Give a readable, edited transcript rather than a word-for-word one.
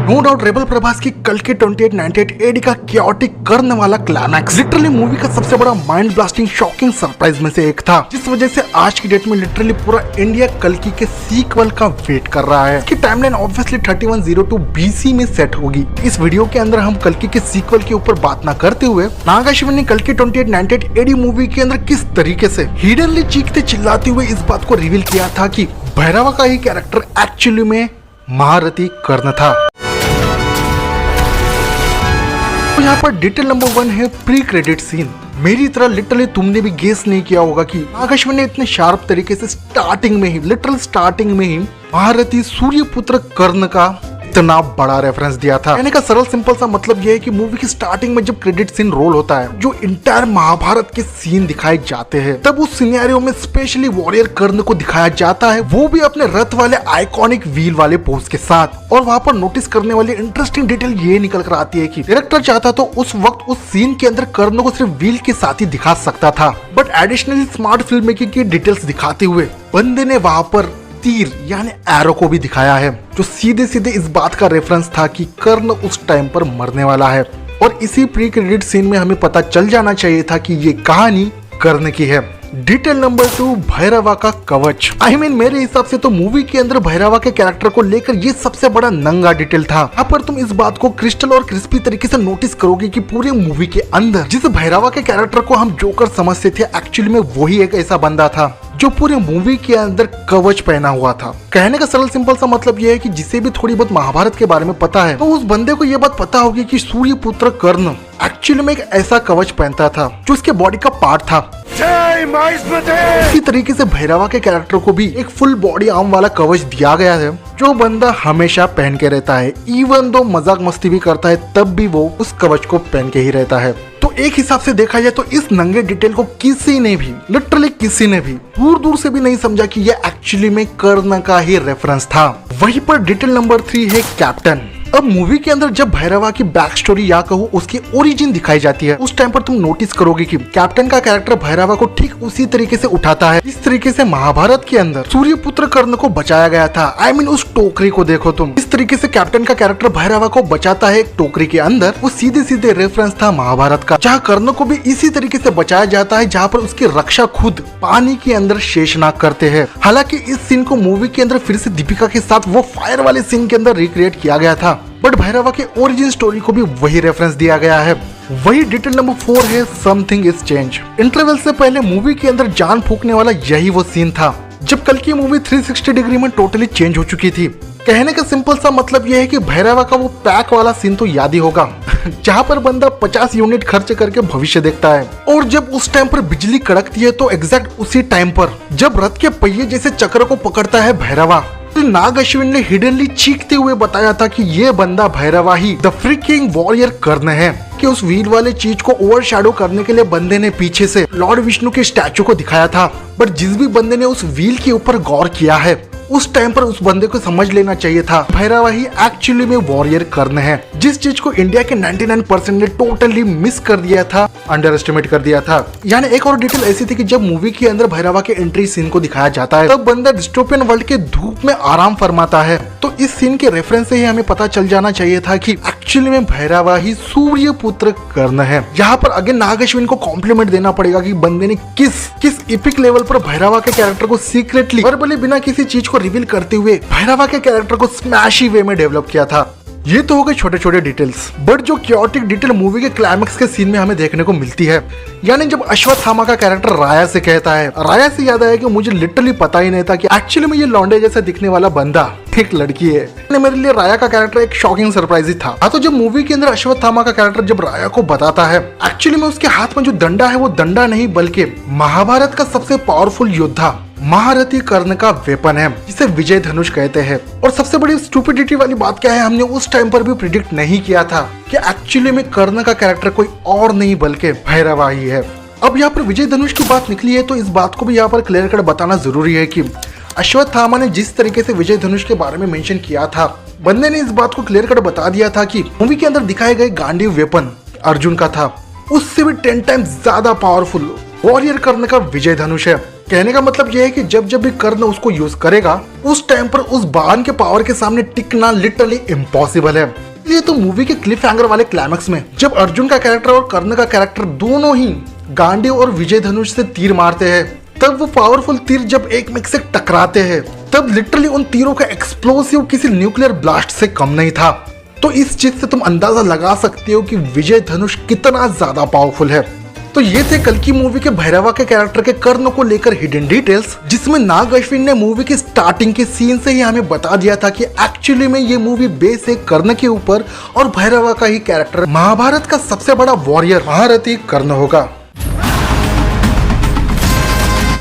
No doubt rebel Prabhas की कल के 2898 एडी का क्योटिक करने वाला क्लाइमैक्स लिटरली मूवी का सबसे बड़ा माइंड ब्लास्टिंग शॉकिंग सरप्राइज में से एक था, जिस वजह से आज की डेट में लिटरली पूरा इंडिया कल्कि के सीक्वल का वेट कर रहा है। इसकी टाइमलाइन ऑब्वियसली 3102 BC में सेट होगी। इस वीडियो के अंदर हम कल्कि के सीक्वल के ऊपर बात न करते हुए नाग अश्विन ने कल के 2898 एडी मूवी के अंदर किस तरीके से हिडनली चीखते चिल्लाते हुए इस बात को रिवील किया था कि भैरवा का ही कैरेक्टर एक्चुअली में महारथी कर्ण था। तो यहाँ पर डिटेल नंबर 1 है प्री क्रेडिट सीन। मेरी तरह लिटरली तुमने भी गेस नहीं किया होगा कि नाग अश्विन ने इतने शार्प तरीके से स्टार्टिंग में ही महारथी सूर्यपुत्र कर्ण का इतना बड़ा रेफरेंस दिया था। कहने का सरल सिंपल सा मतलब यह है कि मूवी की स्टार्टिंग में जब क्रेडिट सीन रोल होता है, जो इंटायर महाभारत के सीन दिखाए जाते हैं, तब उस सिनेरियो में स्पेशली वॉरियर कर्ण को दिखाया जाता है, वो भी अपने रथ वाले आइकॉनिक व्हील वाले पोज के साथ। और वहाँ पर नोटिस करने वाली इंटरेस्टिंग डिटेल ये निकल कर आती है कि डायरेक्टर चाहता तो उस वक्त उस सीन के अंदर कर्ण को सिर्फ व्हील के साथ ही दिखा सकता था, but additionally smart film making की डिटेल्स दिखाते हुए बंदे ने वहाँ पर तीर यानी एरो को भी दिखाया है, जो सीधे सीधे इस बात का रेफरेंस था कि कर्ण उस टाइम पर मरने वाला है। और इसी प्री क्रेडिट सीन में हमें पता चल जाना चाहिए था कि ये कहानी कर्ण की है। डिटेल नंबर 2 भैरवा का कवच। मेरे हिसाब से तो मूवी के अंदर भैरवा के कैरेक्टर को लेकर ये सबसे बड़ा नंगा डिटेल था। यहाँ पर तुम इस बात को क्रिस्टल और क्रिस्पी तरीके से नोटिस करोगे कि पूरे मूवी के अंदर जिस भैरवा के कैरेक्टर को हम जोकर समझते थे, एक्चुअली में वही एक ऐसा बंदा था जो पूरे मूवी के अंदर कवच पहना हुआ था। कहने का सरल सिंपल सा मतलब यह है कि जिसे भी थोड़ी बहुत महाभारत के बारे में पता है, तो उस बंदे को यह बात पता होगी कि सूर्यपुत्र कर्ण एक्चुअली में एक ऐसा कवच पहनता था जो उसके बॉडी का पार्ट था। इसी तरीके से भैरवा के कैरेक्टर को भी एक फुल बॉडी आर्म वाला कवच दिया गया है, जो बंदा हमेशा पहन के रहता है। इवन दो मजाक मस्ती भी करता है, तब भी वो उस कवच को पहन के ही रहता है। तो एक हिसाब से देखा जाए तो इस नंगे डिटेल को किसी ने भी लिटरली किसी ने भी दूर दूर से भी नहीं समझा कि यह एक्चुअली में कर्ण का ही रेफरेंस था। वहीं पर डिटेल नंबर 3 है कैप्टन। अब मूवी के अंदर जब भैरवा की बैक स्टोरी या कहो उसकी ओरिजिन दिखाई जाती है, उस टाइम पर तुम नोटिस करोगे कि कैप्टन का कैरेक्टर भैरवा को ठीक उसी तरीके से उठाता है इस तरीके से महाभारत के अंदर सूर्यपुत्र कर्ण को बचाया गया था। उस टोकरी को देखो तुम, इस तरीके से कैप्टन का कैरेक्टर भैरवा को बचाता है एक टोकरी के अंदर। वो सीधे सीधे रेफरेंस था महाभारत का, जहाँ कर्ण को भी इसी तरीके से बचाया जाता है, जहाँ पर उसकी रक्षा खुद पानी के अंदर शेषनाग करते हैं। हालांकि इस सीन को मूवी के अंदर फिर से दीपिका के साथ वो फायर वाले सीन के अंदर रिक्रिएट किया गया था, बट भैरवा के ओरिजिन स्टोरी को भी वही रेफरेंस दिया गया है। वही डिटेल नंबर 4 है समथिंग इज चेंज। इंटरवल से पहले मूवी के अंदर जान फूकने वाला यही वो सीन था जब कल की मूवी 360 डिग्री में टोटली चेंज हो चुकी थी। कहने का सिंपल सा मतलब यह है कि भैरवा का वो पैक वाला सीन तो याद ही होगा जहाँ पर बंदा 50 यूनिट खर्च करके भविष्य देखता है, और जब उस टाइम पर बिजली कड़कती है तो एग्जैक्ट उसी टाइम पर जब रथ के पहिए जैसे चक्र को पकड़ता है भैरवा, नाग अश्विन ने हिडनली चीखते हुए बताया था कि ये बंदा भैरवा ही द फ्रीकिंग वॉरियर कर्ण है। कि उस व्हील वाले चीज को ओवरशैडो करने के लिए बंदे ने पीछे से लॉर्ड विष्णु के स्टैचू को दिखाया था, बट जिस भी बंदे ने उस व्हील के ऊपर गौर किया है, उस टाइम पर उस बंदे को समझ लेना चाहिए था भैरवा ही एक्चुअली में वॉरियर कर्ण है। जिस चीज को इंडिया के 99% ने टोटली मिस कर दिया था, अंडर एस्टिमेट कर दिया था। यानी एक और डिटेल ऐसी थी कि जब मूवी के अंदर भैरवा के एंट्री सीन को दिखाया जाता है, तब बंदा डिस्टोपियन वर्ल्ड के धूप में आराम फरमाता है। तो इस सीन के रेफरेंस से ही हमें पता चल जाना चाहिए था कि एक्चुअली में भैरवा ही सूर्यपुत्र कर्ण है। यहाँ पर अगेन नाग अश्विन को कॉम्प्लीमेंट देना पड़ेगा कि बंदे ने किस एपिक लेवल पर भैरवा के कैरेक्टर को सीक्रेटली वर्बली बिना किसी चीज को रिवील करते हुए भैरवा के कैरेक्टर को स्मैशी वे में डेवलप किया था। ये तो हो गए छोटे छोटे डिटेल्स, बट जो क्योटिक डिटेल मूवी के क्लाइमैक्स के सीन में हमें देखने को मिलती है, यानी जब अश्वत्थामा का कैरेक्टर राया से कहता है, राया से याद आया कि मुझे लिटरली पता ही नहीं था कि एक्चुअली में ये लौंडे जैसा दिखने वाला बंदा एक लड़की है। मेरे लिए राया का कैरेक्टर एक शॉकिंग सरप्राइज ही था। तो जब मूवी के अंदर अश्वत्थामा का कैरेक्टर जब राया को बताता है एक्चुअली में उसके हाथ में जो डंडा है वो डंडा नहीं बल्कि महाभारत का सबसे पावरफुल योद्धा महारथी कर्ण का वेपन है, जिसे विजय धनुष कहते हैं। और सबसे बड़ी स्टूपिडिटी वाली बात क्या है, हमने उस टाइम पर भी प्रिडिक्ट नहीं किया था कि एक्चुअली में कर्ण का कैरेक्टर कोई और नहीं बल्कि भैरवा ही है। अब यहाँ पर विजय धनुष की बात निकली है, तो इस बात को भी यहाँ पर क्लियर कट बताना जरूरी है कि अश्वत्थामा ने जिस तरीके से विजय धनुष के बारे में मेंशन किया था, बंदे ने इस बात को क्लियर कट बता दिया था कि मूवी के अंदर दिखाए गए गांडीव वेपन अर्जुन का था, उससे भी 10 टाइम्स ज्यादा पावरफुल वॉरियर कर्ण का विजय धनुष है। कहने का मतलब यह है कि जब जब भी कर्ण उसको यूज करेगा उस टाइम पर उस बाण के पावर के सामने टिकना लिटरली इम्पॉसिबल है। ये तो मूवी के क्लिफ हैंगर वाले क्लाइमैक्स में जब अर्जुन का कैरेक्टर और कर्ण का कैरेक्टर दोनों ही गांडीव और विजय धनुष से तीर मारते हैं, तब वो पावरफुल तीर जब एक में से टकराते हैं, तब लिटरली उन तीरों का एक्सप्लोसिव किसी न्यूक्लियर ब्लास्ट से कम नहीं था। तो इस चीज से तुम अंदाजा लगा सकते हो कि विजय धनुष कितना ज्यादा पावरफुल है। तो ये थे कल की मूवी के भैरवा के कैरेक्टर के कर्ण को लेकर हिडन डिटेल्स, जिसमें नाग अश्विन ने मूवी की स्टार्टिंग के सीन से ही हमें बता दिया था कि एक्चुअली में ये मूवी बेस है कर्ण के ऊपर और भैरवा का ही कैरेक्टर महाभारत का सबसे बड़ा वॉरियर महारथी कर्ण होगा।